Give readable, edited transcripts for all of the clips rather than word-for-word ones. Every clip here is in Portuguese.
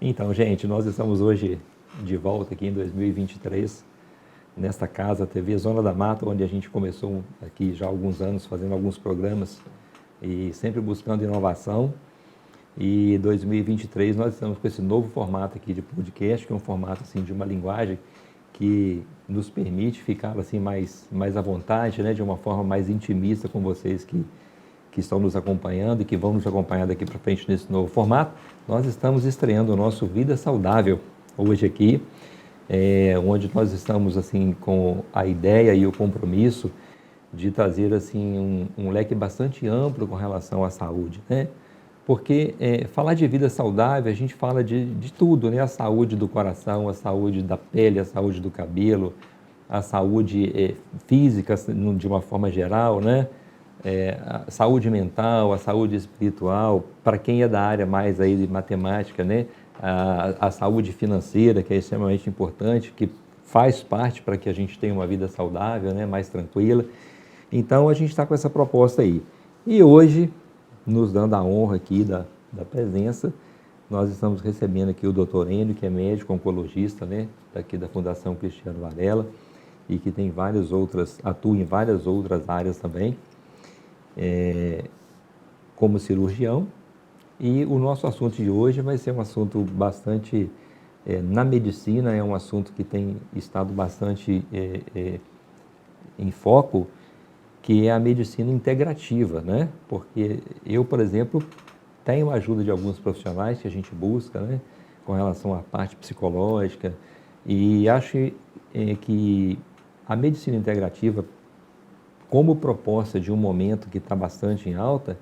Então, gente, nós estamos hoje de volta aqui em 2023, nesta casa, TV Zona da Mata, onde a gente começou aqui já há alguns anos, fazendo alguns programas e sempre buscando inovação. E 2023 nós estamos com esse novo formato aqui de podcast, que é um formato assim, de uma linguagem que nos permite ficar assim, mais à vontade, né, de uma forma mais intimista com vocês que estão nos acompanhando e que vão nos acompanhar daqui para frente nesse novo formato. Nós estamos estreando o nosso Vida Saudável hoje aqui, onde nós estamos assim com a ideia e o compromisso de trazer assim um leque bastante amplo com relação à saúde, né? Porque falar de vida saudável, a gente fala de tudo, né? A saúde do coração, a saúde da pele, a saúde do cabelo, a saúde física de uma forma geral, né? A saúde mental, a saúde espiritual, para quem é da área mais aí de matemática, né? A saúde financeira, que é extremamente importante, que faz parte para que a gente tenha uma vida saudável, né? Mais tranquila. Então, a gente está com essa proposta aí. E hoje, nos dando a honra aqui da presença, nós estamos recebendo aqui o Dr. Enio, que é médico oncologista, né? Daqui da Fundação Cristiano Varela, e que tem atua em várias outras áreas também, como cirurgião. E o nosso assunto de hoje vai ser um assunto bastante, na medicina, é um assunto que tem estado bastante em foco, que é a medicina integrativa, né? Porque eu, por exemplo, tenho a ajuda de alguns profissionais que a gente busca, né? Com relação à parte psicológica, e acho que a medicina integrativa, como proposta de um momento que está bastante em alta,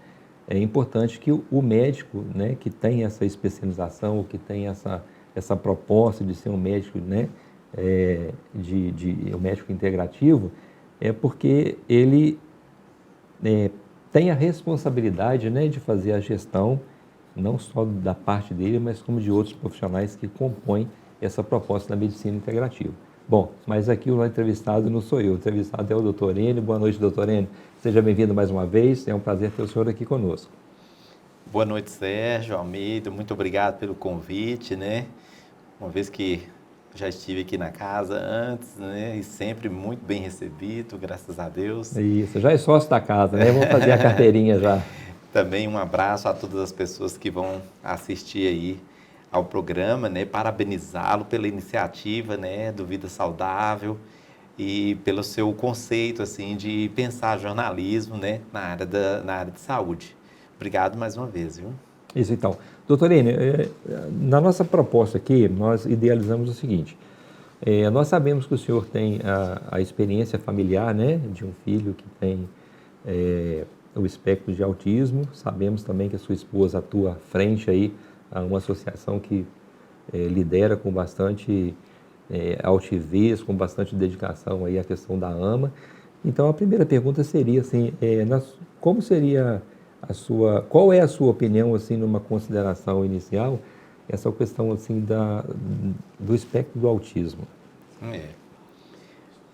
é importante que o médico, né, que tem essa especialização, que tem essa proposta de ser um médico, né, um médico integrativo, porque ele tem a responsabilidade, né, de fazer a gestão, não só da parte dele, mas como de outros profissionais que compõem essa proposta da medicina integrativa. Bom, mas aqui o entrevistado não sou eu, o entrevistado é o Dr. Enio. Boa noite, Dr. Enio. Seja bem-vindo mais uma vez, é um prazer ter o senhor aqui conosco. Boa noite, Sérgio Almeida, muito obrigado pelo convite, né? Uma vez que já estive aqui na casa antes, né? E sempre muito bem recebido, graças a Deus. Isso, já é sócio da casa, né? Vamos fazer a carteirinha já. Também um abraço a todas as pessoas que vão assistir aí ao programa, né? Parabenizá-lo pela iniciativa, né? Do Vida Saudável e pelo seu conceito, assim, de pensar jornalismo, né? Na área de saúde. Obrigado mais uma vez, viu? Isso, então. Doutor Enio, na nossa proposta aqui, nós idealizamos o seguinte. Nós sabemos que o senhor tem a experiência familiar, né, de um filho que tem o espectro de autismo. Sabemos também que a sua esposa atua à frente aí a uma associação que lidera com bastante altivez, com bastante dedicação aí à questão da AMA. Então, a primeira pergunta seria assim, como seria qual é a sua opinião, assim, numa consideração inicial, essa questão, assim, do espectro do autismo?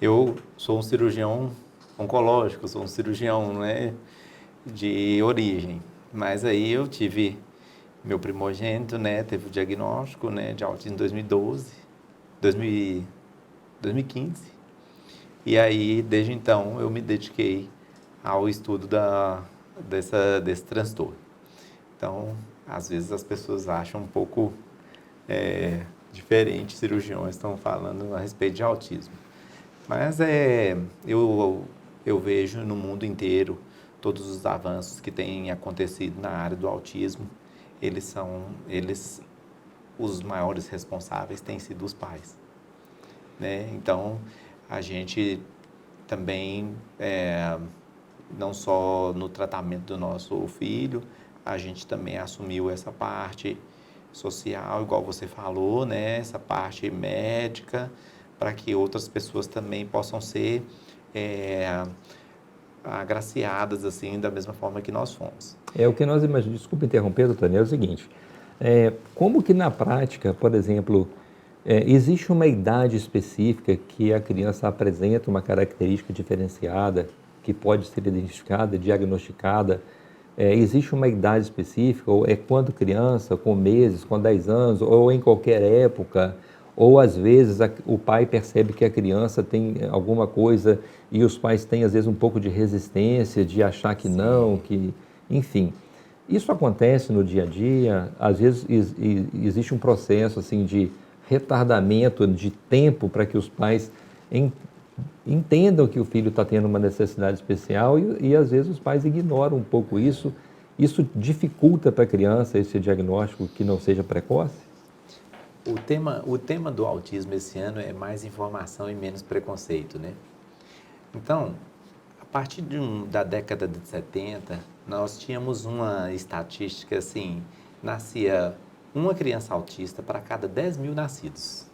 Eu sou um cirurgião oncológico, sou um cirurgião, né, de origem, mas aí eu tive meu primogênito, né, teve o diagnóstico, né, de autismo em 2015, e aí, desde então, eu me dediquei ao estudo desse transtorno. Então, às vezes as pessoas acham um pouco diferente, cirurgiões estão falando a respeito de autismo. Mas eu vejo no mundo inteiro todos os avanços que têm acontecido na área do autismo, os maiores responsáveis têm sido os pais, né? Então, a gente também, não só no tratamento do nosso filho, a gente também assumiu essa parte social, igual você falou, né? Essa parte médica, para que outras pessoas também possam ser agraciadas, assim, da mesma forma que nós fomos. O que nós imaginamos, desculpa interromper, doutor, é o seguinte, como que na prática, por exemplo, existe uma idade específica que a criança apresenta uma característica diferenciada, que pode ser identificada, diagnosticada, existe uma idade específica, ou é quando criança, com meses, com 10 anos, ou em qualquer época, ou às vezes o pai percebe que a criança tem alguma coisa e os pais têm às vezes um pouco de resistência, de achar que não, Sim. que, enfim. Isso acontece no dia a dia, às vezes existe um processo assim de retardamento de tempo para que os pais en- entendam que o filho está tendo uma necessidade especial e às vezes os pais ignoram um pouco isso. Isso dificulta para a criança esse diagnóstico que não seja precoce? O tema do autismo esse ano é mais informação e menos preconceito, né? Então, a partir da década de 70, nós tínhamos uma estatística assim, nascia uma criança autista para cada 10 mil nascidos.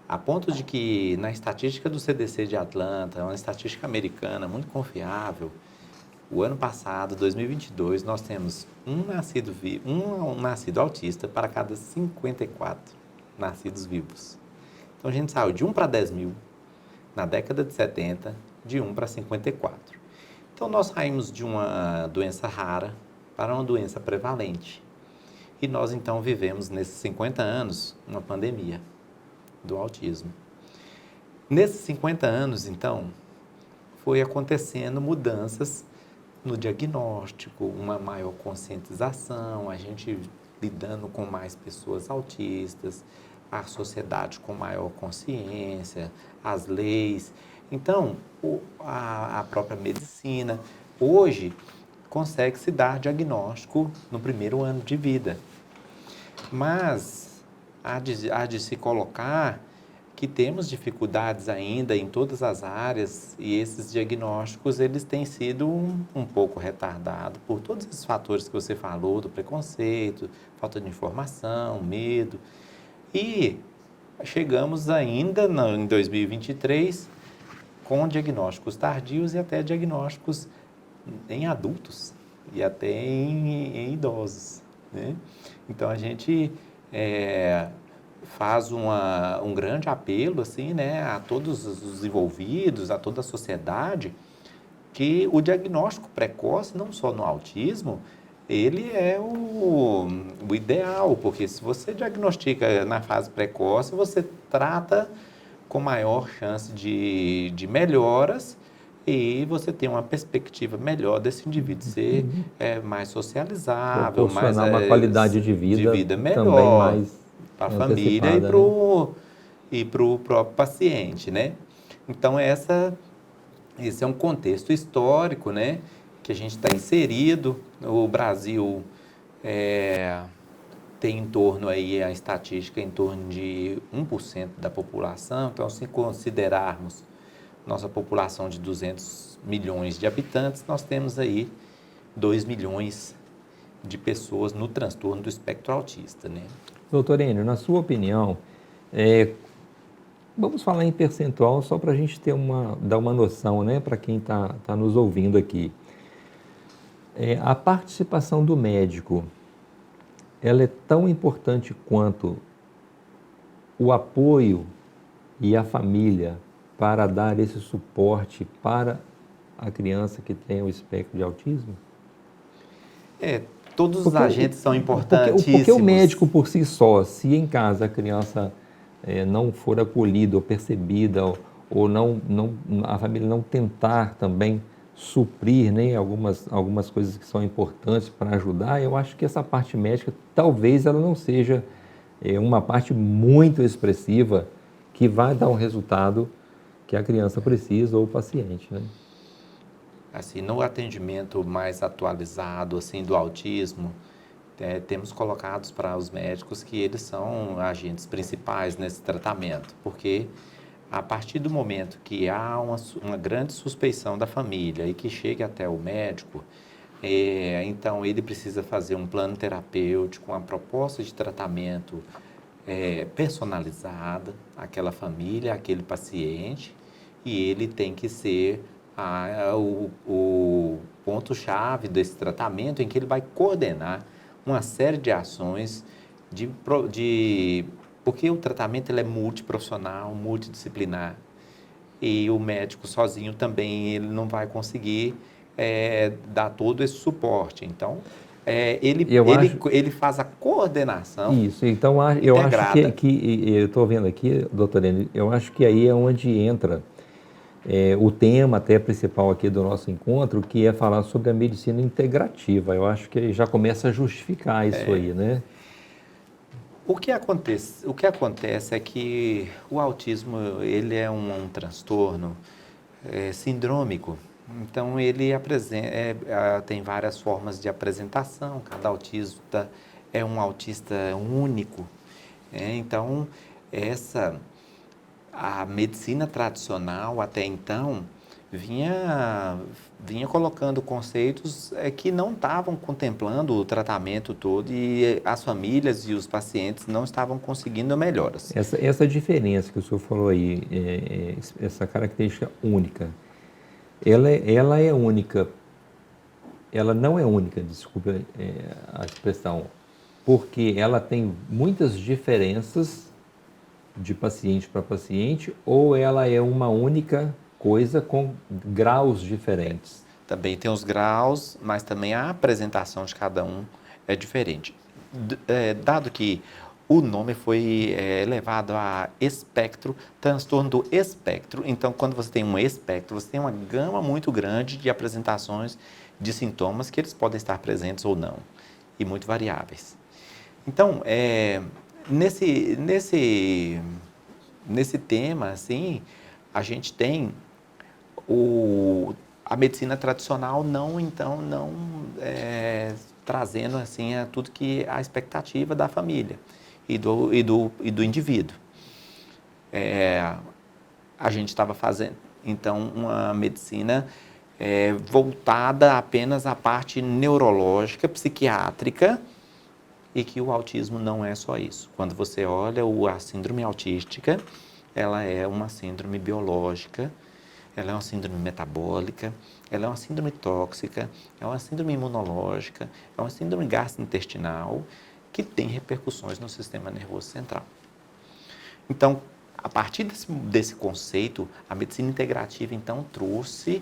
A ponto de que na estatística do CDC de Atlanta, uma estatística americana muito confiável, o ano passado, 2022, nós temos um nascido autista para cada 54 nascidos vivos. Então a gente saiu de 1 para 10 mil na década de 70, de 1 para 54. Então nós saímos de uma doença rara para uma doença prevalente. E nós então vivemos nesses 50 anos uma pandemia do autismo. Nesses 50 anos, então, foi acontecendo mudanças no diagnóstico, uma maior conscientização, a gente lidando com mais pessoas autistas, a sociedade com maior consciência, as leis. Então, a própria medicina, hoje, consegue se dar diagnóstico no primeiro ano de vida. Mas há de se colocar que temos dificuldades ainda em todas as áreas e esses diagnósticos eles têm sido um pouco retardados por todos esses fatores que você falou, do preconceito, falta de informação, medo. E chegamos ainda em 2023 com diagnósticos tardios e até diagnósticos em adultos e até em idosos, né? Então a gente faz um grande apelo assim, né, a todos os envolvidos, a toda a sociedade, que o diagnóstico precoce, não só no autismo, ele é o ideal, porque se você diagnostica na fase precoce, você trata com maior chance de melhoras e você tem uma perspectiva melhor desse indivíduo ser mais socializável, mais Proporcionar uma qualidade de de vida vida também melhor mais para a família antecipada, né? e pro próprio paciente, né? Então, esse é um contexto histórico, né, que a gente está inserido. O Brasil tem em torno aí, a estatística, em torno de 1% da população. Então, se considerarmos nossa população de 200 milhões de habitantes, nós temos aí 2 milhões de pessoas no transtorno do espectro autista, né? Doutor Enio, na sua opinião, vamos falar em percentual só para a gente dar uma noção, né, para quem está nos ouvindo aqui. A participação do médico, ela é tão importante quanto o apoio e a família para dar esse suporte para a criança que tem o espectro de autismo? Todos os Porque agentes são porque o importantíssimos. médico por si só, se em casa a criança não for acolhida ou percebida, ou a família não tentar também suprir, né, algumas coisas que são importantes para ajudar, eu acho que essa parte médica talvez ela não seja uma parte muito expressiva que vai dar um resultado que a criança precisa ou o paciente, né? Assim, no atendimento mais atualizado assim do autismo, temos colocados para os médicos que eles são agentes principais nesse tratamento, porque a partir do momento que há uma grande suspeição da família e que chegue até o médico, então ele precisa fazer um plano terapêutico, uma proposta de tratamento personalizada àquela família, àquele paciente, e ele tem que ser o ponto-chave desse tratamento, em que ele vai coordenar uma série de ações porque o tratamento ele é multiprofissional, multidisciplinar, e o médico sozinho também ele não vai conseguir dar todo esse suporte. Então, ele faz a coordenação isso. Então, eu acho integrada. eu estou vendo aqui, doutor Enio, eu acho que aí é onde entra o tema até principal aqui do nosso encontro, que é falar sobre a medicina integrativa. Eu acho que já começa a justificar isso aí, né? O que acontece é que o autismo ele é um transtorno sindrômico. Então ele tem várias formas de apresentação. Cada autista é um autista único. Então a medicina tradicional até então vinha colocando conceitos que não estavam contemplando o tratamento todo e as famílias e os pacientes não estavam conseguindo melhoras. Essa diferença que o senhor falou aí, essa característica única, ela é única, ela não é única, desculpa a expressão, porque ela tem muitas diferenças de paciente para paciente, ou ela é uma única coisa com graus diferentes? Também tem os graus, mas também a apresentação de cada um é diferente. Dado que o nome foi elevado a espectro, transtorno do espectro. Então, quando você tem um espectro, você tem uma gama muito grande de apresentações de sintomas que eles podem estar presentes ou não, e muito variáveis. Então, nesse tema, assim, a gente tem a medicina tradicional não trazendo assim tudo que a expectativa da família e do indivíduo. A gente estava fazendo então uma medicina voltada apenas à parte neurológica, psiquiátrica, e que o autismo não é só isso. Quando você olha a síndrome autística, ela é uma síndrome biológica, ela é uma síndrome metabólica, ela é uma síndrome tóxica, é uma síndrome imunológica, é uma síndrome gastrointestinal que tem repercussões no sistema nervoso central. Então, a partir desse conceito, a medicina integrativa, então, trouxe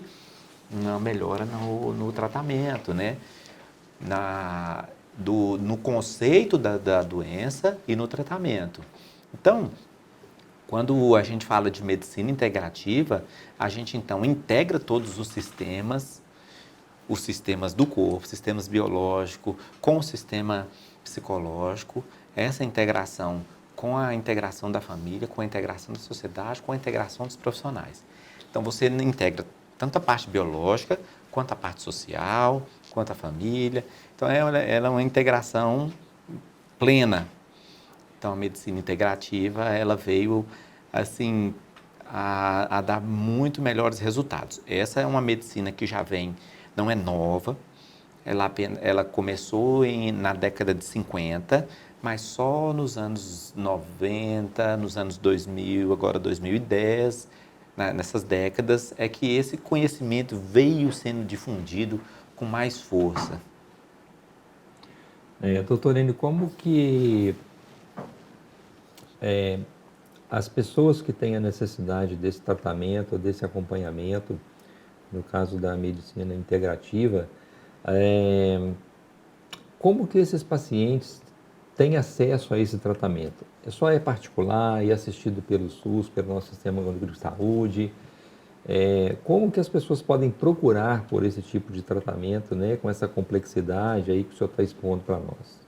uma melhora no tratamento, né? No conceito da doença e no tratamento. Então, quando a gente fala de medicina integrativa, a gente então integra todos os sistemas do corpo, sistemas biológico, com o sistema psicológico, essa integração com a integração da família, com a integração da sociedade, com a integração dos profissionais. Então você integra tanto a parte biológica, quanto a parte social, quanto a família. Então ela é uma integração plena. Então a medicina integrativa, ela veio assim a dar muito melhores resultados. Essa é uma medicina que já vem, não é nova, ela começou na década de 50, mas só nos anos 90, nos anos 2000, agora 2010, nessas décadas, é que esse conhecimento veio sendo difundido com mais força. Doutor Enio, como que as pessoas que têm a necessidade desse tratamento, desse acompanhamento, no caso da medicina integrativa, como que esses pacientes têm acesso a esse tratamento? É particular e assistido pelo SUS, pelo nosso Sistema Único de Saúde? Como que as pessoas podem procurar por esse tipo de tratamento, né, com essa complexidade aí que o senhor está expondo para nós?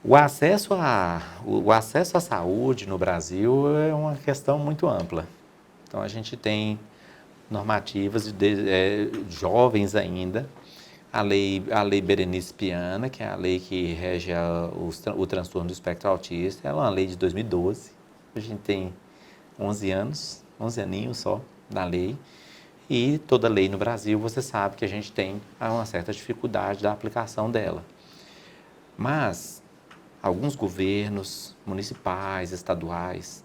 O acesso à saúde no Brasil é uma questão muito ampla. Então, a gente tem normativas jovens ainda, a lei Berenice Piana, que é a lei que rege o transtorno do espectro autista, ela é uma lei de 2012. A gente tem 11 aninhos só na lei. E toda lei no Brasil, você sabe que a gente tem uma certa dificuldade da aplicação dela. Mas alguns governos municipais, estaduais,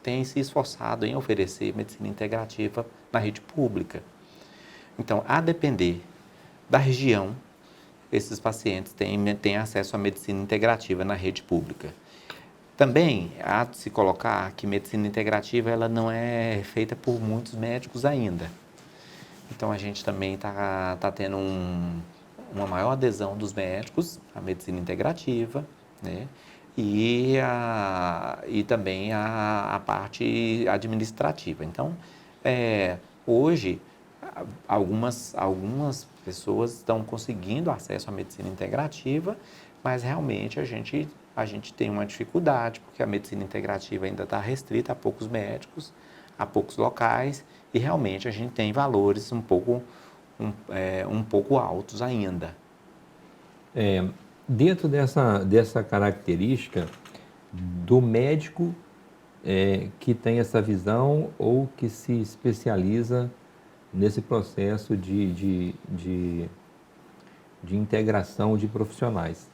têm se esforçado em oferecer medicina integrativa na rede pública. Então, a depender da região, esses pacientes têm acesso à medicina integrativa na rede pública. Também há de se colocar que medicina integrativa ela não é feita por muitos médicos ainda. Então, a gente também está tendo uma maior adesão dos médicos à medicina integrativa, né? E também a parte administrativa. Então, hoje, algumas pessoas estão conseguindo acesso à medicina integrativa, mas realmente a gente tem uma dificuldade, porque a medicina integrativa ainda está restrita a poucos médicos, a poucos locais, e realmente a gente tem valores um pouco altos ainda. Dentro dessa característica do médico que tem essa visão ou que se especializa nesse processo de integração de profissionais.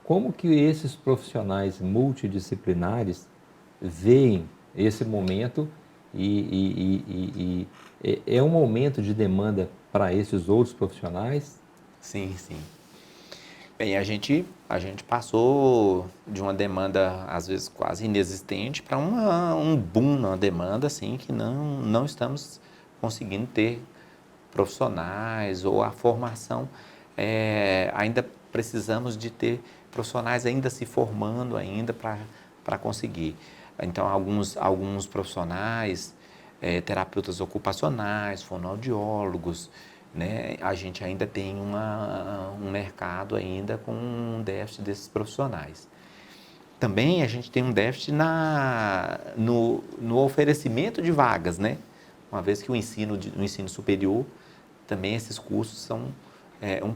Como que esses profissionais multidisciplinares veem esse momento é um aumento de demanda para esses outros profissionais? Sim, sim. Bem, a gente passou de uma demanda, às vezes, quase inexistente para um boom na demanda, assim, que não estamos conseguindo ter profissionais ou a formação. Ainda precisamos de ter profissionais ainda se formando ainda para conseguir. Então, alguns profissionais, terapeutas ocupacionais, fonoaudiólogos, né? A gente ainda tem um mercado ainda com um déficit desses profissionais. Também a gente tem um déficit no oferecimento de vagas, né? Uma vez que o ensino superior, também esses cursos são um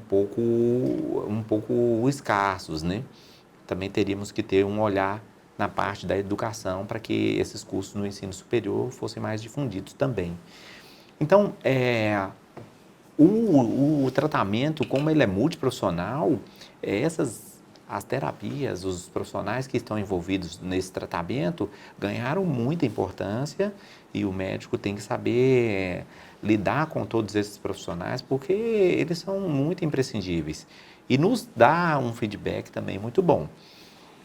pouco escassos, né? Também teríamos que ter um olhar na parte da educação para que esses cursos no ensino superior fossem mais difundidos também. Então, o tratamento, como ele é multiprofissional, as terapias, os profissionais que estão envolvidos nesse tratamento ganharam muita importância e o médico tem que saber lidar com todos esses profissionais porque eles são muito imprescindíveis e nos dá um feedback também muito bom.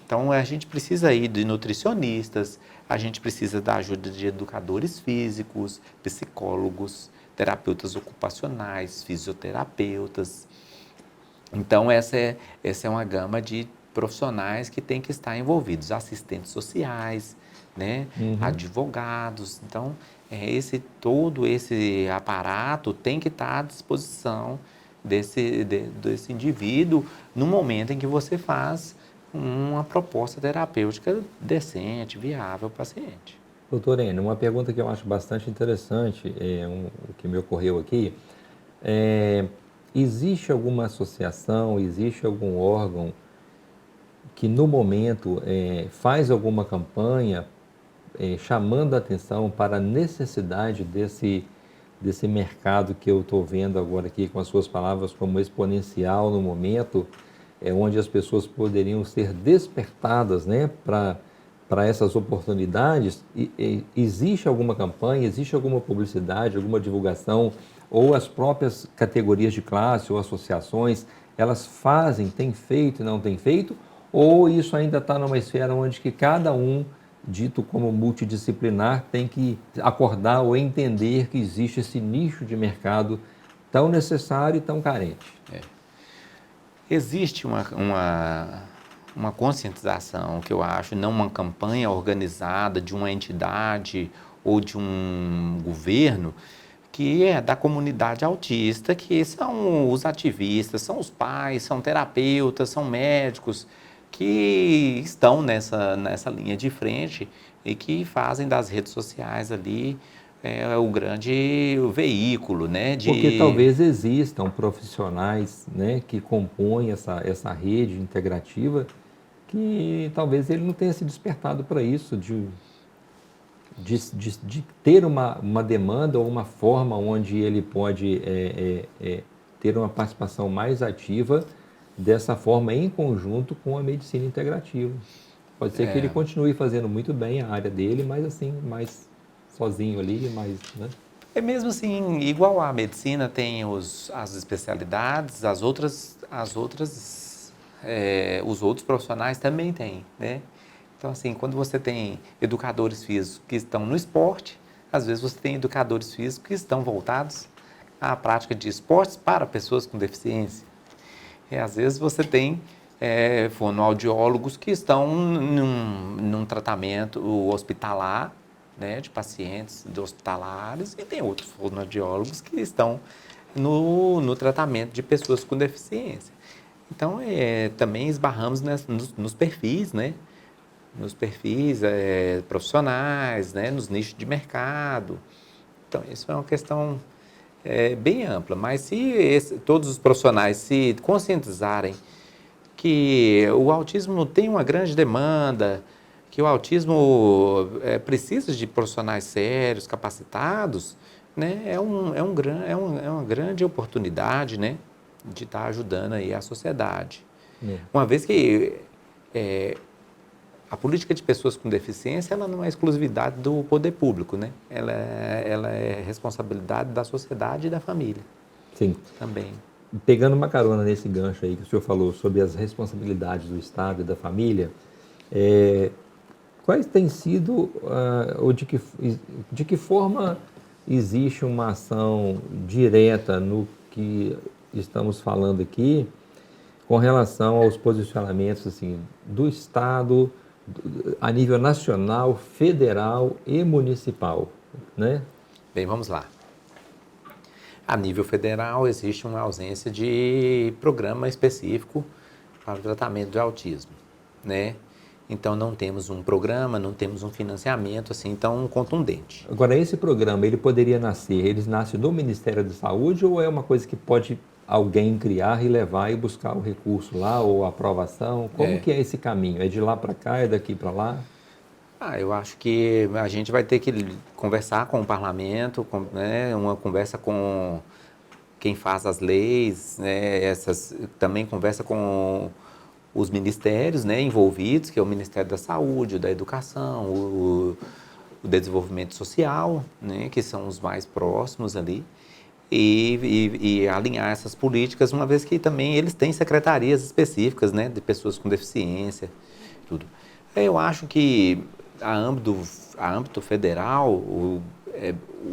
Então, a gente precisa aí de nutricionistas, a gente precisa da ajuda de educadores físicos, psicólogos, terapeutas ocupacionais, fisioterapeutas. Então, essa é uma gama de profissionais que tem que estar envolvidos, assistentes sociais, né? Advogados. Então, todo esse aparato tem que estar à disposição desse indivíduo no momento em que você faz uma proposta terapêutica decente, viável ao paciente. Doutor Enio, uma pergunta que eu acho bastante interessante, o que me ocorreu aqui, existe alguma associação, existe algum órgão que no momento faz alguma campanha chamando a atenção para a necessidade desse mercado que eu estou vendo agora aqui com as suas palavras como exponencial no momento, onde as pessoas poderiam ser despertadas, né, para essas oportunidades? Existe alguma campanha, existe alguma publicidade, alguma divulgação, ou as próprias categorias de classe ou associações, elas fazem, têm feito e não têm feito, ou isso ainda está numa esfera onde que cada um, dito como multidisciplinar, tem que acordar ou entender que existe esse nicho de mercado tão necessário e tão carente? Existe uma conscientização, que eu acho, não uma campanha organizada de uma entidade ou de um governo, que é da comunidade autista, que são os ativistas, são os pais, são terapeutas, são médicos, que estão nessa linha de frente e que fazem das redes sociais ali o grande veículo, né? Porque talvez existam profissionais, né, que compõem essa rede integrativa que talvez ele não tenha se despertado para isso, de ter uma demanda ou uma forma onde ele pode ter uma participação mais ativa dessa forma em conjunto com a medicina integrativa. Pode ser que ele continue fazendo muito bem a área dele, mas assim, mais sozinho ali, mais, né? É mesmo assim, igual a medicina tem as especialidades, os outros profissionais também têm, né? Então, assim, quando você tem educadores físicos que estão no esporte, às vezes você tem educadores físicos que estão voltados a prática de esportes para pessoas com deficiência. Às vezes você tem fonoaudiólogos que estão num tratamento hospitalar, né, de pacientes hospitalares, e tem outros fonoaudiólogos que estão no tratamento de pessoas com deficiência. Então, também esbarramos nos perfis, né? Nos perfis profissionais, né? Nos nichos de mercado. Então, isso é uma questão bem ampla, mas se todos os profissionais se conscientizarem que o autismo tem uma grande demanda, que o autismo precisa de profissionais sérios, capacitados, né? É uma grande oportunidade, né? De estar ajudando aí a sociedade. Uma vez que a política de pessoas com deficiência, ela não é exclusividade do poder público, né? Ela é responsabilidade da sociedade e da família. Sim. Também. Pegando uma carona nesse gancho aí que o senhor falou sobre as responsabilidades do Estado e da família, quais têm sido, ou de que forma existe uma ação direta no que estamos falando aqui com relação aos posicionamentos assim, do Estado a nível nacional, federal e municipal, né? Bem, vamos lá. A nível federal, existe uma ausência de programa específico para o tratamento do autismo, né? Então, não temos um programa, não temos um financiamento assim tão contundente. Agora, esse programa, ele poderia nascer, ele nasce do Ministério da Saúde ou é uma coisa que pode alguém criar e levar e buscar o recurso lá ou a aprovação? Como que é esse caminho? É de lá para cá, é daqui para lá? Eu acho que a gente vai ter que conversar com o parlamento, né, uma conversa com quem faz as leis, né, também conversa com os ministérios, né, envolvidos, que é o Ministério da Saúde, o da Educação, o Desenvolvimento Social, né, que são os mais próximos ali, e alinhar essas políticas, uma vez que também eles têm secretarias específicas, né, de pessoas com deficiência, tudo. Eu acho que a âmbito federal, o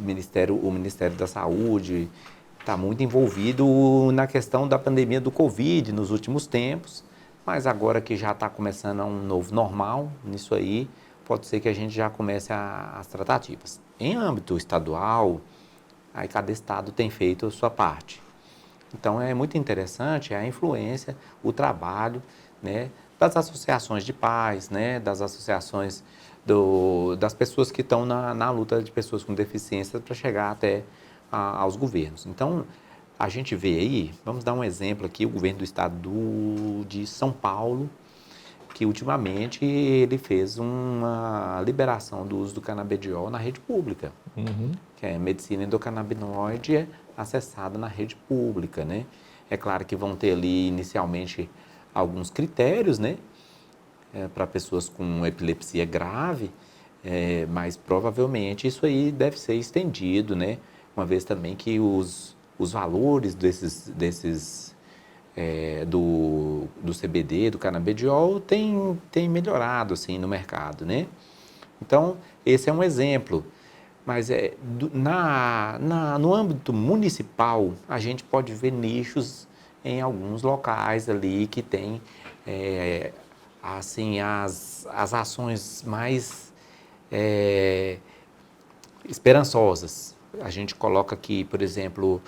Ministério da Saúde está muito envolvido na questão da pandemia do Covid nos últimos tempos, mas agora que já está começando um novo normal nisso aí, pode ser que a gente já comece as tratativas. Em âmbito estadual, aí cada estado tem feito a sua parte. Então é muito interessante a influência, o trabalho, né, das associações de pais, né, das associações das pessoas que estão na luta de pessoas com deficiência para chegar até aos governos. Então, a gente vê aí, vamos dar um exemplo aqui, o governo do estado de São Paulo, que ultimamente ele fez uma liberação do uso do canabidiol na rede pública, que é medicina endocannabinoide acessada na rede pública, né? É claro que vão ter ali inicialmente alguns critérios, né? Para pessoas com epilepsia grave, mas provavelmente isso aí deve ser estendido, né? Uma vez também que os valores do CBD, do canabidiol, tem melhorado assim no mercado, né? Então, esse é um exemplo. Mas no âmbito municipal, a gente pode ver nichos em alguns locais ali que tem assim, as ações mais esperançosas. A gente coloca aqui, por exemplo,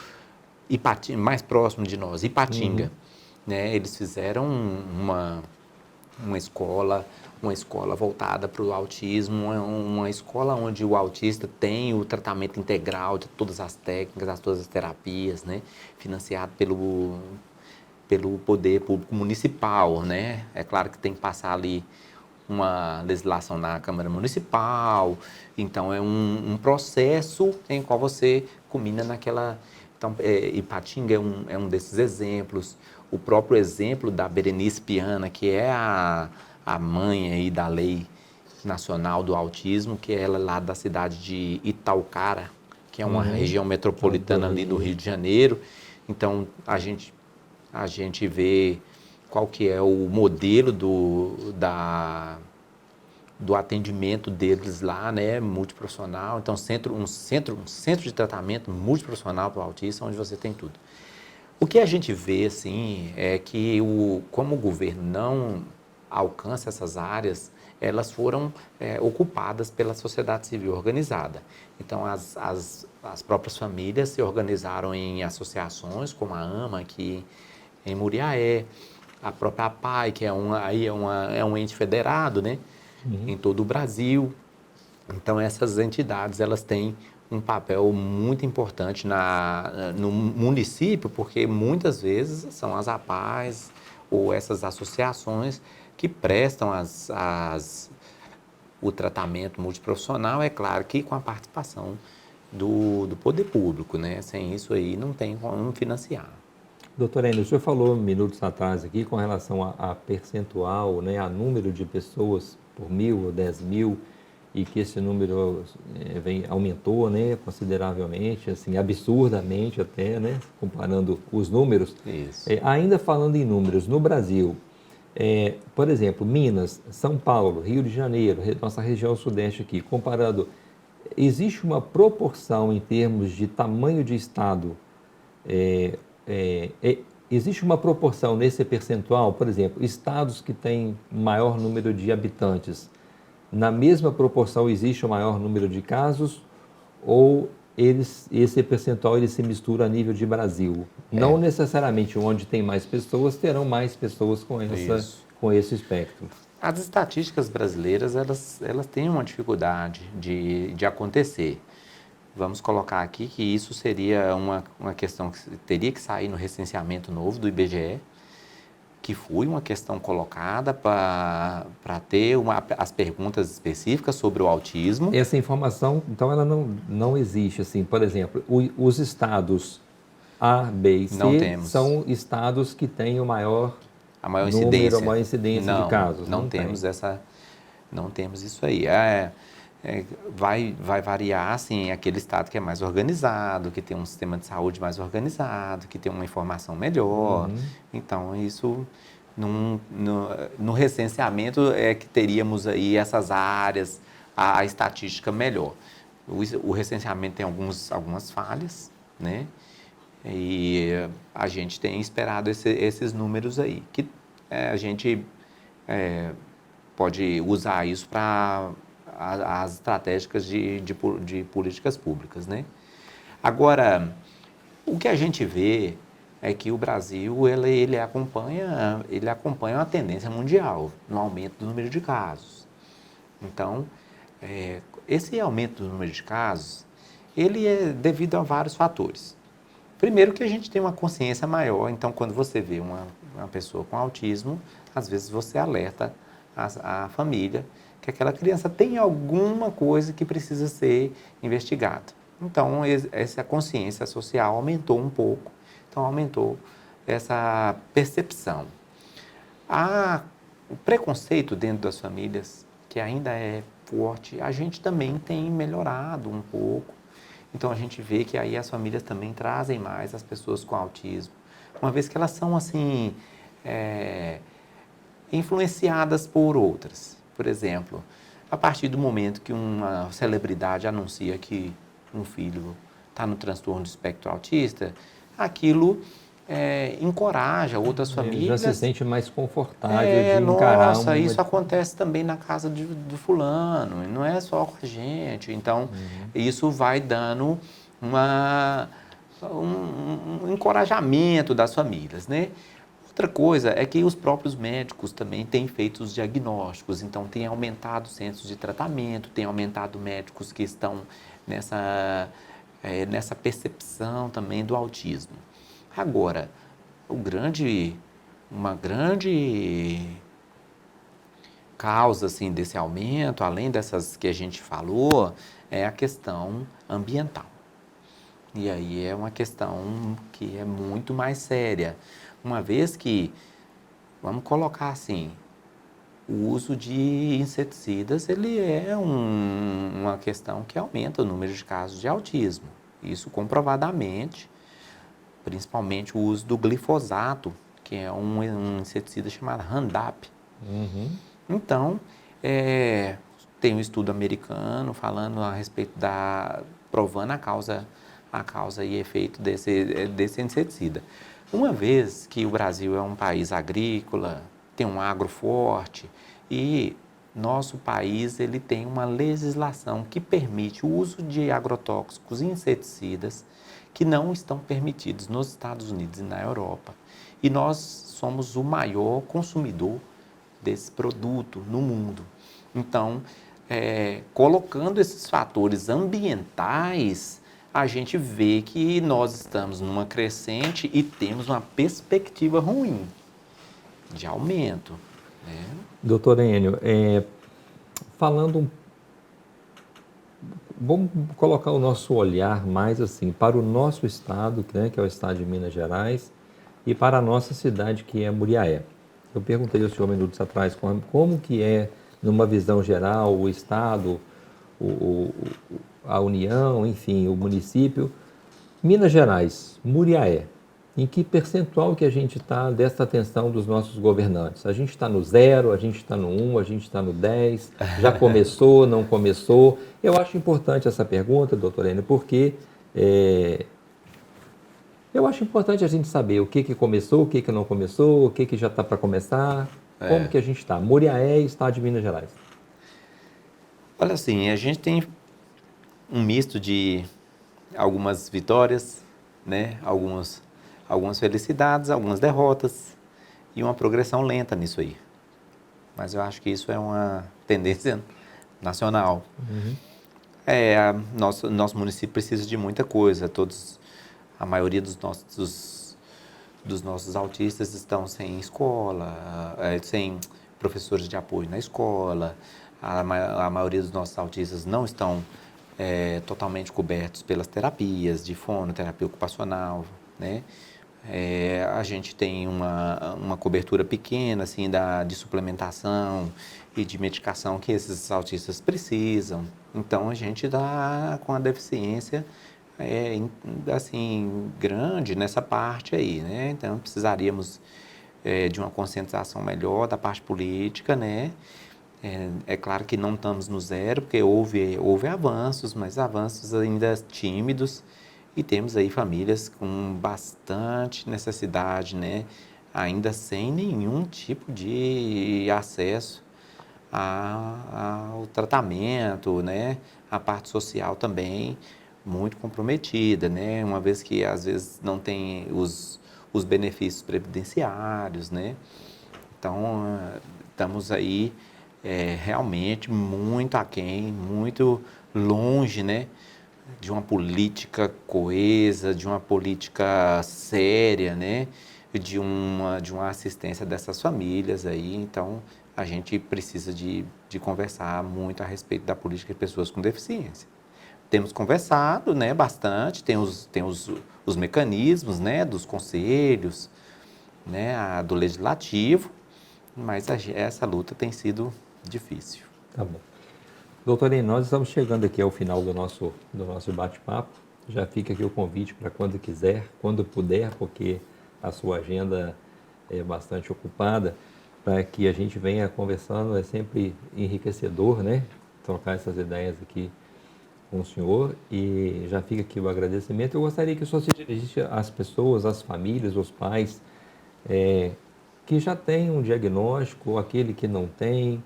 Ipatinga, mais próximo de nós, Ipatinga. Né? Eles fizeram uma escola voltada para o autismo, uma escola onde o autista tem o tratamento integral de todas as técnicas, todas as terapias, né? Financiado pelo poder público municipal, né? É claro que tem que passar ali uma legislação na Câmara Municipal, então é um processo em qual você culmina naquela... Então, Ipatinga é um desses exemplos. O próprio exemplo da Berenice Piana, que é a mãe aí da Lei Nacional do Autismo, que é ela lá da cidade de Itaucara, que é uma região metropolitana ali do Rio de Janeiro. Então, a gente vê qual que é o modelo do atendimento deles lá, né, multiprofissional. Então, um centro de tratamento multiprofissional para o autista, onde você tem tudo. O que a gente vê, assim, é que como o governo não alcança essas áreas, elas foram ocupadas pela sociedade civil organizada. Então, as próprias famílias se organizaram em associações, como a AMA, aqui em Muriaé, a própria APAI, que é um ente federado, né, em todo o Brasil. Então, essas entidades, elas têm um papel muito importante no município, porque muitas vezes são as APAES ou essas associações que prestam o tratamento multiprofissional, é claro que com a participação do poder público, né? Sem isso aí não tem como financiar. Doutor Ender, o senhor falou minutos atrás aqui com relação a percentual, né, a número de pessoas por 1.000 ou 10.000, e que esse número aumentou, né, consideravelmente, assim, absurdamente até, né, comparando os números. Isso. Ainda falando em números, no Brasil, por exemplo, Minas, São Paulo, Rio de Janeiro, nossa região sudeste aqui, comparando, existe uma proporção em termos de tamanho de estado, existe uma proporção nesse percentual, por exemplo, estados que têm maior número de habitantes, na mesma proporção existe o maior número de casos, ou esse percentual ele se mistura a nível de Brasil? Não necessariamente onde tem mais pessoas, terão mais pessoas com esse espectro. As estatísticas brasileiras, elas têm uma dificuldade de acontecer. Vamos colocar aqui que isso seria uma questão que teria que sair no recenseamento novo do IBGE, que foi uma questão colocada para ter as perguntas específicas sobre o autismo. Essa informação, então, ela não existe, assim, por exemplo, os estados A, B e C são estados que têm a maior incidência de casos. Não temos isso aí. Vai variar, assim, aquele estado que é mais organizado, que tem um sistema de saúde mais organizado, que tem uma informação melhor. Então, isso, no recenseamento, é que teríamos aí essas áreas, a estatística melhor. O recenseamento tem algumas falhas, né? E a gente tem esperado esses números aí, que a gente pode usar isso para as estratégicas de políticas públicas, né? Agora, o que a gente vê é que o Brasil ele acompanha uma tendência mundial no aumento do número de casos. Então, esse aumento do número de casos, ele é devido a vários fatores. Primeiro que a gente tem uma consciência maior, então quando você vê uma pessoa com autismo, às vezes você alerta a família que aquela criança tem alguma coisa que precisa ser investigada. Então, essa consciência social aumentou um pouco, então aumentou essa percepção. O preconceito dentro das famílias, que ainda é forte, a gente também tem melhorado um pouco. Então, a gente vê que aí as famílias também trazem mais as pessoas com autismo, uma vez que elas são, assim, influenciadas por outras. Por exemplo, a partir do momento que uma celebridade anuncia que um filho está no transtorno do espectro autista, aquilo encoraja outras famílias. Já se sente mais confortável de encarar nossa, isso acontece também na casa do fulano, não é só com a gente. Então, isso vai dando um encorajamento das famílias, né? Outra coisa é que os próprios médicos também têm feito os diagnósticos, então tem aumentado os centros de tratamento, tem aumentado médicos que estão nessa percepção também do autismo. Agora, uma grande causa assim, desse aumento, além dessas que a gente falou, é a questão ambiental. E aí é uma questão que é muito mais séria. Uma vez que, vamos colocar assim, o uso de inseticidas, ele é uma questão que aumenta o número de casos de autismo. Isso comprovadamente, principalmente o uso do glifosato, que é um inseticida chamado Roundup. Então, Tem um estudo americano falando a respeito provando a causa e efeito desse inseticida. Uma vez que o Brasil é um país agrícola, tem um agro forte e nosso país ele tem uma legislação que permite o uso de agrotóxicos e inseticidas que não estão permitidos nos Estados Unidos e na Europa. E nós somos o maior consumidor desse produto no mundo. Então, colocando esses fatores ambientais, a gente vê que nós estamos numa crescente e temos uma perspectiva ruim de aumento. Né? Doutor Enio, vamos colocar o nosso olhar mais assim para o nosso estado, né, que é o estado de Minas Gerais, e para a nossa cidade, que é Muriaé. Eu perguntei ao senhor minutos atrás como que é, numa visão geral, o estado, a União, enfim, o município. Minas Gerais, Muriaé, em que percentual que a gente está dessa atenção dos nossos governantes? A gente está no 0, a gente está no 1, a gente está no 10, já começou, não começou? Eu acho importante essa pergunta, doutor Enio, porque eu acho importante a gente saber o que começou, o que não começou, o que já está para começar, como que a gente está. Muriaé e estado de Minas Gerais. Olha assim, a gente tem um misto de algumas vitórias, né? Algumas felicidades, algumas derrotas e uma progressão lenta nisso aí. Mas eu acho que isso é uma tendência nacional. Uhum. Nosso município precisa de muita coisa. A maioria dos nossos autistas estão sem escola, sem professores de apoio na escola. A maioria dos nossos autistas não estão totalmente cobertos pelas terapias de fonoterapia ocupacional, né? A gente tem uma cobertura pequena assim, de suplementação e de medicação que esses autistas precisam. Então, a gente está com a deficiência assim, grande nessa parte aí, né? Então, precisaríamos de uma conscientização melhor da parte política, né? É claro que não estamos no 0, porque houve avanços, mas avanços ainda tímidos, e temos aí famílias com bastante necessidade, né? Ainda sem nenhum tipo de acesso ao tratamento, né? A parte social também muito comprometida, né? Uma vez que às vezes não tem os benefícios previdenciários, né? Então, estamos aí realmente muito aquém, muito longe, né, de uma política coesa, de uma política séria, né, de uma assistência dessas famílias aí. Então, a gente precisa de conversar muito a respeito da política de pessoas com deficiência. Temos conversado, né, bastante, tem os mecanismos, né, dos conselhos, né, do legislativo, mas essa luta tem sido difícil. Tá bom. Doutor Enio, nós estamos chegando aqui ao final do nosso bate-papo. Já fica aqui o convite para quando quiser, quando puder, porque a sua agenda é bastante ocupada, para que a gente venha conversando. É sempre enriquecedor, né? Trocar essas ideias aqui com o senhor, e já fica aqui o agradecimento. Eu gostaria que o senhor se dirigisse às pessoas, às famílias, aos pais, que já têm um diagnóstico, ou aquele que não tem.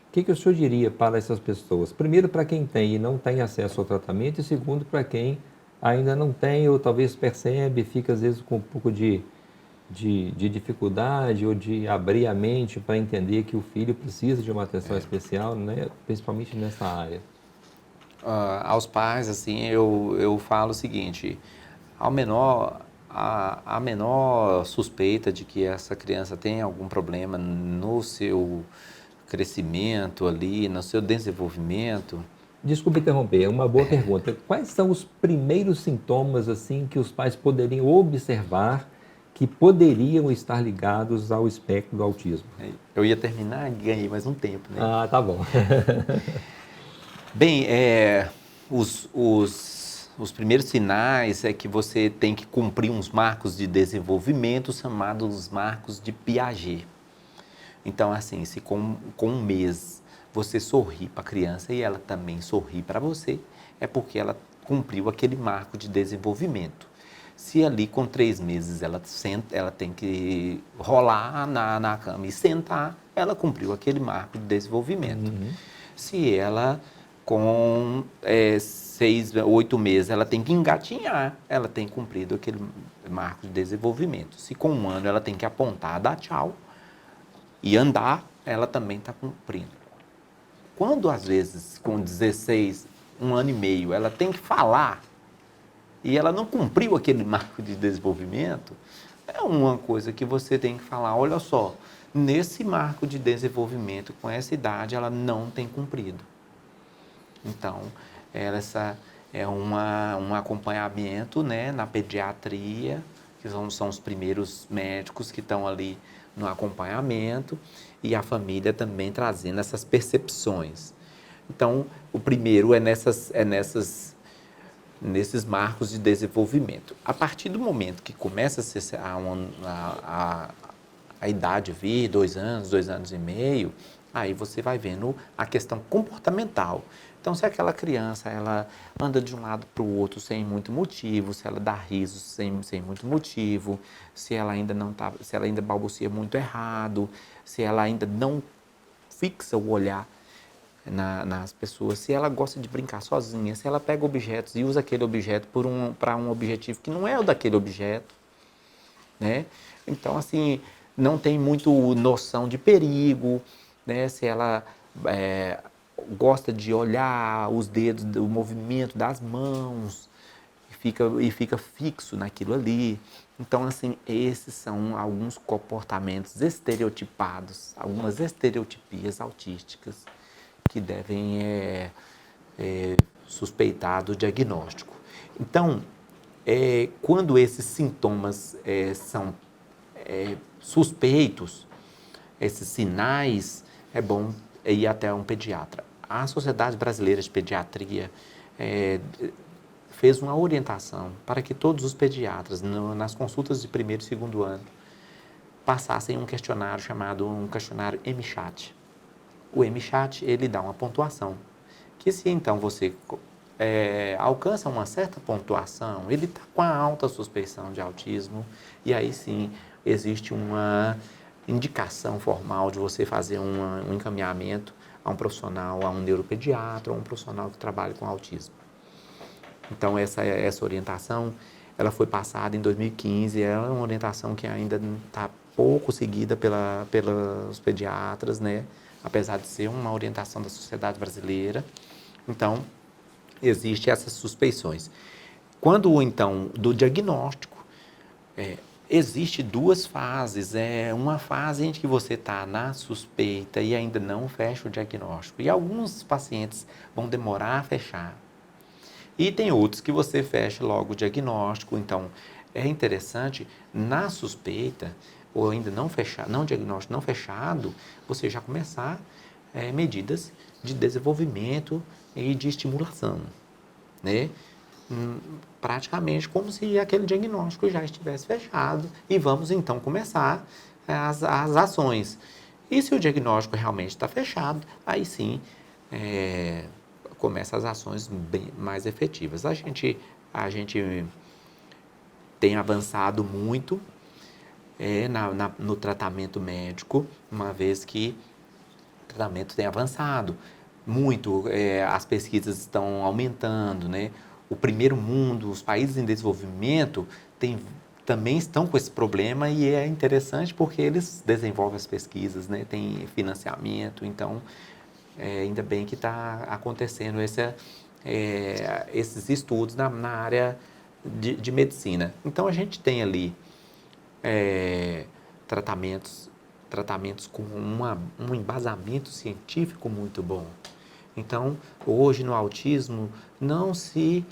O que o senhor diria para essas pessoas? Primeiro, para quem tem e não tem acesso ao tratamento, e segundo, para quem ainda não tem, ou talvez percebe, fica às vezes com um pouco de dificuldade, ou de abrir a mente para entender que o filho precisa de uma atenção especial, né? Principalmente nessa área. Aos pais, assim, eu falo o seguinte: a menor suspeita de que essa criança tem algum problema no seu crescimento ali, no seu desenvolvimento. Desculpe interromper, é uma boa pergunta. Quais são os primeiros sintomas assim que os pais poderiam observar que poderiam estar ligados ao espectro do autismo? Eu ia terminar e ganhei mais um tempo, né? Ah, tá bom. Bem, os primeiros sinais é que você tem que cumprir uns marcos de desenvolvimento chamados marcos de Piaget. Então, assim, se com um mês você sorri para a criança e ela também sorri para você, é porque ela cumpriu aquele marco de desenvolvimento. Se ali com 3 meses ela tem que rolar na cama e sentar, ela cumpriu aquele marco de desenvolvimento. Se ela com 6, 8 meses ela tem que engatinhar, ela tem cumprido aquele marco de desenvolvimento. Se com 1 ano ela tem que apontar, dar tchau e andar, ela também está cumprindo. Quando às vezes com 16, 1 ano e meio, ela tem que falar e ela não cumpriu aquele marco de desenvolvimento, é uma coisa que você tem que falar, olha só, nesse marco de desenvolvimento, com essa idade, ela não tem cumprido. Então, essa é um acompanhamento, né, na pediatria, que são os primeiros médicos que estão ali no acompanhamento, e a família também trazendo essas percepções. Então, o primeiro é nesses marcos de desenvolvimento. A partir do momento que começa a idade vir, 2 anos, 2 anos e meio, aí você vai vendo a questão comportamental. Então, se aquela criança ela anda de um lado para o outro sem muito motivo, se ela dá risos sem muito motivo, se ela ainda balbucia muito errado, se ela ainda não fixa o olhar nas pessoas, se ela gosta de brincar sozinha, se ela pega objetos e usa aquele objeto para um objetivo que não é o daquele objeto, né? Então, assim, não tem muito noção de perigo, né? Se ela gosta de olhar os dedos, o movimento das mãos e fica fixo naquilo ali. Então, assim, esses são alguns comportamentos estereotipados, algumas estereotipias autísticas que devem suspeitar do diagnóstico. Então, quando esses sintomas são suspeitos, esses sinais, é bom ir até um pediatra. A Sociedade Brasileira de Pediatria fez uma orientação para que todos os pediatras, nas consultas de 1º e 2º ano, passassem um questionário chamado um questionário MCHAT. O MCHAT, ele dá uma pontuação, que se então você alcança uma certa pontuação, ele está com a alta suspeição de autismo, e aí sim existe uma indicação formal de você fazer um encaminhamento a um profissional, a um neuropediatra, ou um profissional que trabalha com autismo. Então, essa orientação, ela foi passada em 2015, é uma orientação que ainda está pouco seguida pelos pediatras, né? Apesar de ser uma orientação da Sociedade Brasileira. Então, existem essas suspeições. Quando, então, do diagnóstico, existe 2 fases. Uma fase em que você está na suspeita e ainda não fecha o diagnóstico. E alguns pacientes vão demorar a fechar. E tem outros que você fecha logo o diagnóstico. Então, é interessante, na suspeita, ou ainda diagnóstico não fechado, você já começar medidas de desenvolvimento e de estimulação, né? Praticamente como se aquele diagnóstico já estivesse fechado e vamos então começar as ações. E se o diagnóstico realmente está fechado, aí sim começa as ações bem mais efetivas. A gente tem avançado muito no tratamento médico, uma vez que o tratamento tem avançado muito, as pesquisas estão aumentando, né? O primeiro mundo, os países em desenvolvimento também estão com esse problema e é interessante porque eles desenvolvem as pesquisas, né? Tem financiamento, então ainda bem que está acontecendo esses estudos na área de medicina. Então a gente tem ali tratamentos com um embasamento científico muito bom. Então, hoje no autismo não se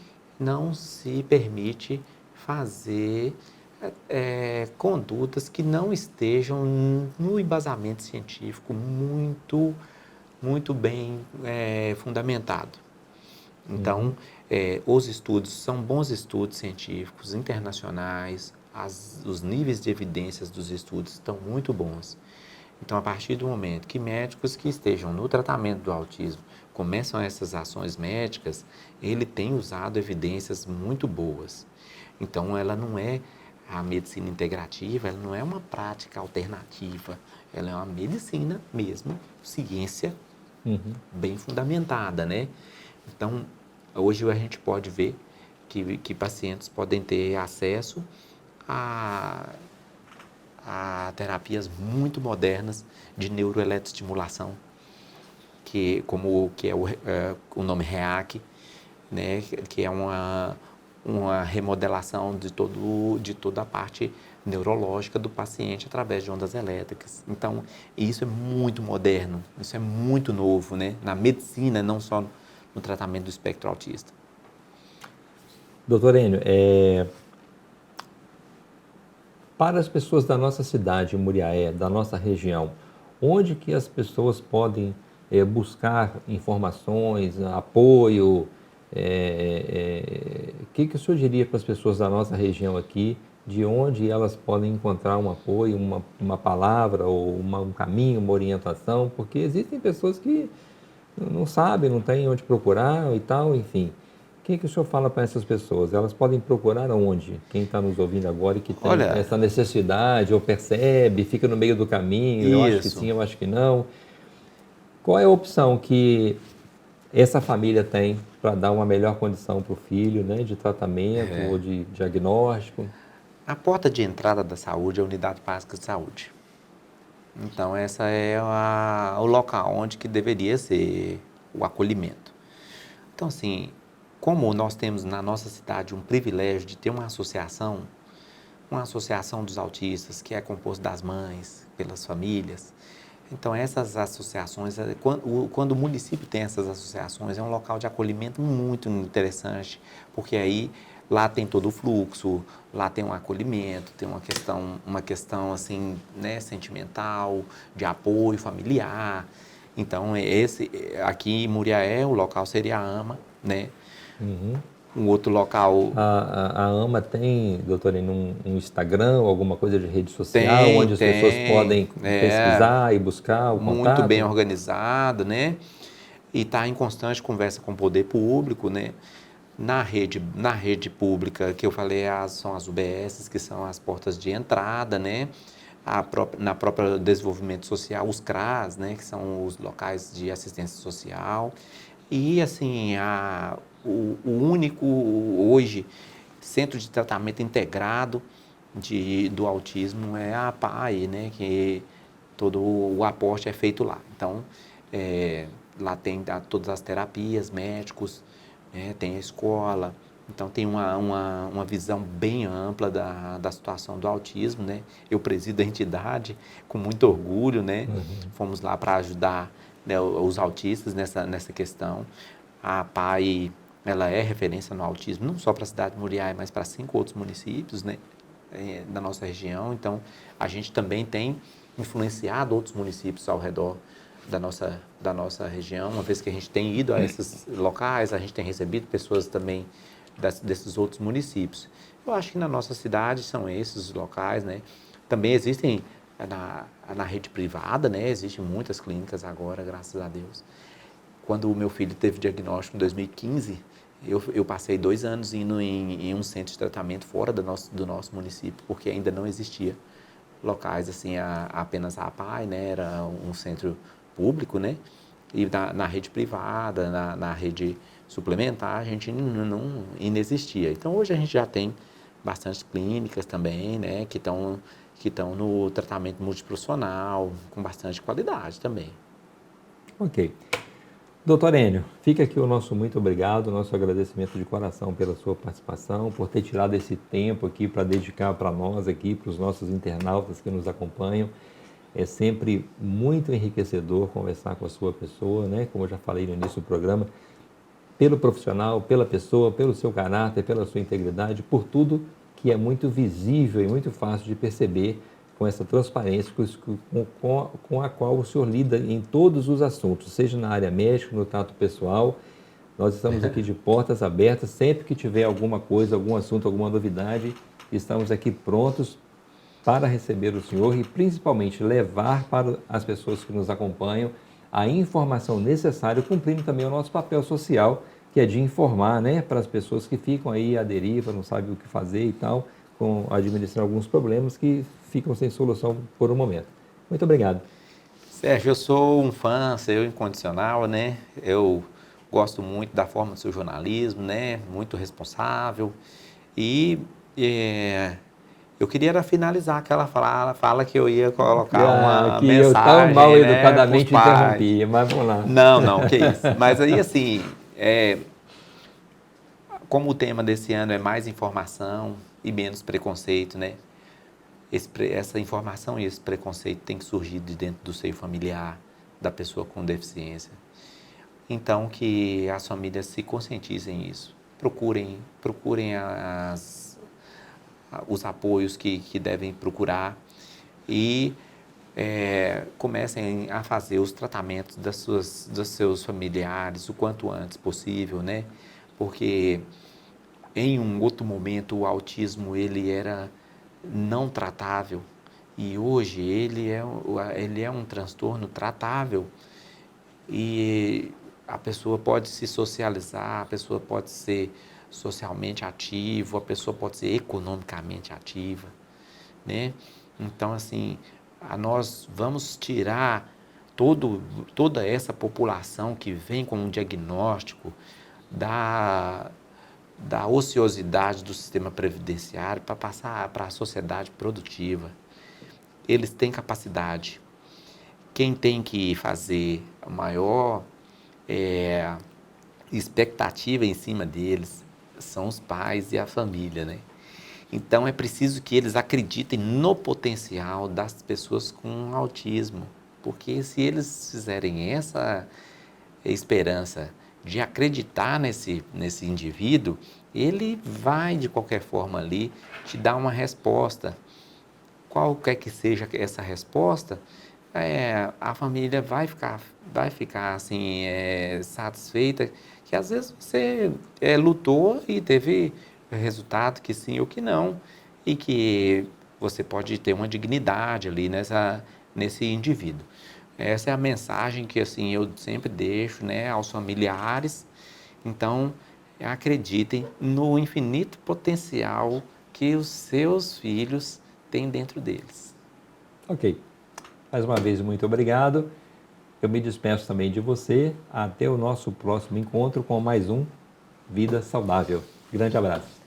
permite fazer condutas que não estejam no embasamento científico muito bem fundamentado. Então, os estudos são bons estudos científicos internacionais, os níveis de evidências dos estudos estão muito bons. Então, a partir do momento que médicos que estejam no tratamento do autismo começam essas ações médicas, ele tem usado evidências muito boas. Então, ela não é a medicina integrativa, ela não é uma prática alternativa, ela é uma medicina mesmo, ciência bem fundamentada, né? Então, hoje a gente pode ver que pacientes podem ter acesso a terapias muito modernas de neuroeletroestimulação, que é o nome REAC, né, que é uma remodelação de toda a parte neurológica do paciente através de ondas elétricas. Então, isso é muito moderno, isso é muito novo, né, na medicina, não só no tratamento do espectro autista. Doutor Enio, para as pessoas da nossa cidade, Muriaé, da nossa região, onde que as pessoas podem buscar informações, apoio? Que o senhor diria para as pessoas da nossa região aqui, de onde elas podem encontrar um apoio, uma palavra, ou um caminho, uma orientação? Porque existem pessoas que não sabem, não têm onde procurar e tal, enfim. O que o senhor fala para essas pessoas? Elas podem procurar onde? Quem está nos ouvindo agora e que tem Olha, essa necessidade, ou percebe, fica no meio do caminho, eu acho que isso. sim, eu acho que não. Qual é a opção que essa família tem para dar uma melhor condição para o filho, né, de tratamento ou de diagnóstico? A porta de entrada da saúde é a unidade básica de saúde. Então, essa é o local onde que deveria ser o acolhimento. Então, assim, como nós temos na nossa cidade um privilégio de ter uma associação dos autistas, que é composta das mães, pelas famílias. Então, essas associações, quando o município tem essas associações, é um local de acolhimento muito interessante, porque aí lá tem todo o fluxo, lá tem um acolhimento, tem uma questão assim, né, sentimental, de apoio familiar. Então, aqui em Muriaé, o local seria a AMA, né? Um outro local A AMA tem, doutor, um Instagram ou alguma coisa de rede social, tem, onde as pessoas tem, podem pesquisar e buscar o muito bem contato? organizado, né? E está em constante conversa com o poder público, né? Na rede pública, que eu falei, são as UBSs, que são as portas de entrada, né? Na própria desenvolvimento social, os CRAS, né? Que são os locais de assistência social. E, assim, o único, hoje, centro de tratamento integrado do autismo é a PAI, né? Que todo o aporte é feito lá. Então, lá tem todas as terapias, médicos, né, tem a escola. Então, tem uma visão bem ampla da situação do autismo, né? Eu presido a entidade com muito orgulho, né? Fomos lá para ajudar, né, os autistas nessa questão. A PAI, ela é referência no autismo, não só para a cidade de Muriaé, mas para 5 outros municípios, né, da nossa região. Então, a gente também tem influenciado outros municípios ao redor da nossa região, uma vez que a gente tem ido a esses locais, a gente tem recebido pessoas também desses outros municípios. Eu acho que na nossa cidade são esses os locais, né? Também existem na rede privada, né? Existem muitas clínicas agora, graças a Deus. Quando o meu filho teve diagnóstico em 2015, eu passei 2 anos indo em um centro de tratamento fora do nosso município, porque ainda não existia locais assim, apenas a APAI, né? Era um centro público, né? E na rede privada, na rede suplementar, a gente não inexistia. Então, hoje a gente já tem bastante clínicas também, né? Que estão no tratamento multiprofissional, com bastante qualidade também. Ok. Doutor Enio, fica aqui o nosso muito obrigado, nosso agradecimento de coração pela sua participação, por ter tirado esse tempo aqui para dedicar para nós aqui, para os nossos internautas que nos acompanham. É sempre muito enriquecedor conversar com a sua pessoa, né? Como eu já falei no início do programa, pelo profissional, pela pessoa, pelo seu caráter, pela sua integridade, por tudo que é muito visível e muito fácil de perceber com essa transparência com a qual o senhor lida em todos os assuntos, seja na área médica, no trato pessoal. Nós estamos aqui de portas abertas, sempre que tiver alguma coisa, algum assunto, alguma novidade, estamos aqui prontos para receber o senhor e principalmente levar para as pessoas que nos acompanham a informação necessária, cumprindo também o nosso papel social, que é de informar, né, para as pessoas que ficam aí à deriva, não sabem o que fazer e tal, administrando alguns problemas que ficam sem solução por um momento. Muito obrigado. Sérgio, eu sou um fã seu incondicional, né? Eu gosto muito da forma do seu jornalismo, né? Muito responsável. E eu queria era finalizar aquela fala que eu ia colocar uma Que eu tão mal mensagem, né, para os educadamente pais. interrompi, mas vamos lá. Não, que isso. Mas aí, assim, como o tema desse ano é mais informação e menos preconceito, né? Essa informação e esse preconceito tem que surgir de dentro do seio familiar da pessoa com deficiência. Então, que as famílias se conscientizem nisso. Procurem os apoios que devem procurar e comecem a fazer os tratamentos dos seus familiares o quanto antes possível, né? Porque em um outro momento o autismo ele era não tratável e hoje ele é um transtorno tratável e a pessoa pode se socializar, a pessoa pode ser socialmente ativa, a pessoa pode ser economicamente ativa, né? Então, assim, nós vamos tirar toda essa população que vem com um diagnóstico da ociosidade do sistema previdenciário para passar para a sociedade produtiva. Eles têm capacidade. Quem tem que fazer a maior expectativa em cima deles são os pais e a família, né? Então, é preciso que eles acreditem no potencial das pessoas com autismo, porque se eles fizerem essa esperança de acreditar nesse indivíduo, ele vai, de qualquer forma ali, te dar uma resposta. Qualquer que seja essa resposta, a família vai ficar assim, satisfeita, que às vezes você lutou e teve resultado que sim ou que não, e que você pode ter uma dignidade ali nesse indivíduo. Essa é a mensagem que assim, eu sempre deixo, né, aos familiares. Então, acreditem no infinito potencial que os seus filhos têm dentro deles. Ok. Mais uma vez, muito obrigado. Eu me despeço também de você. Até o nosso próximo encontro com mais um Vida Saudável. Grande abraço.